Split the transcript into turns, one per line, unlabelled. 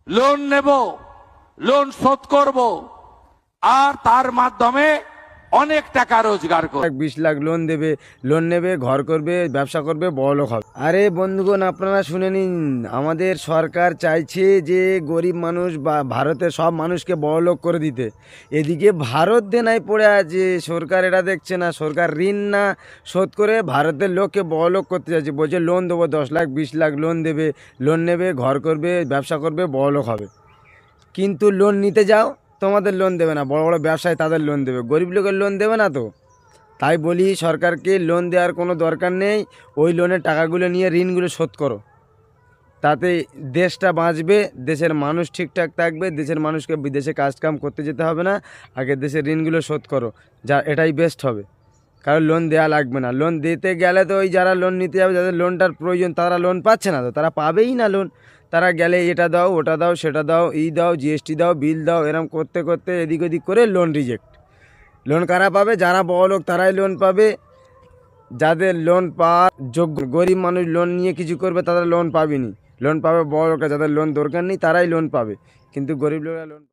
Loan নেব, loan শোধ করব, আর তার মাধ্যমে অনেক টাকা রোজগার করব।
20 লাখ লোন দেবে, লোন নেবে, ঘর করবে, ব্যবসা করবে, বড়লোক হবে। আরে বন্ধুগণ, আপনারা শুনে নিন, আমাদের সরকার চাইছে যে গরিব মানুষ বা ভারতের সব মানুষকে বড়লোক করে দিতে। এদিকে ভারত দেনায় পড়ে আছে, সরকার এটা দেখছে না। সরকার ঋণ না শোধ করে ভারতের লোককে বড়লোক করতে চাইছে। বলছে লোন দেবো 10 লাখ 20 লাখ লোন দেবে, লোন নেবে, ঘর করবে, ব্যবসা করবে, বড়লোক হবে। কিন্তু লোন নিতে যাও, তোমাদের লোন দেবে না। বড় বড় ব্যবসায়ী তাদের লোন দেবে, গরিব লোকের লোন দেবে না তো। তাই বলি সরকারকে লোন দেওয়ার কোনো দরকার নেই। ওই লোনের টাকাগুলো নিয়ে ঋণগুলো শোধ করো, তাতে দেশটা বাঁচবে, দেশের মানুষ ঠিকঠাক থাকবে, দেশের মানুষকে বিদেশে কাজকাম করতে যেতে হবে না। আগে দেশের ঋণগুলো শোধ করো, যা এটাই বেস্ট হবে। কারণ লোন দেওয়া লাগবে না। লোন দিতে গেলে তো ওই যারা লোন নিতে যাবে, যাদের লোনটার প্রয়োজন, তারা লোন পাচ্ছে না, তো তারা পাবেই না লোন। তারা গেলে এটা দাও, ওটা দাও, সেটা দাও, এই দাও, জিএসটি দাও, বিল দাও, এরম করতে করতে এদিক ওদিক করে লোন রিজেক্ট। লোন কারা পাবে? যারা বড়লোক তারাই লোন পাবে। যাদের লোন পাওয়ার যোগ্য, গরিব মানুষ লোন নিয়ে কিছু করবে, তাদের লোন পাবেনি। লোন পাবে বড়লোকরা, যাদের লোন দরকার নেই তারাই লোন পাবে, কিন্তু গরিব লোকরা লোন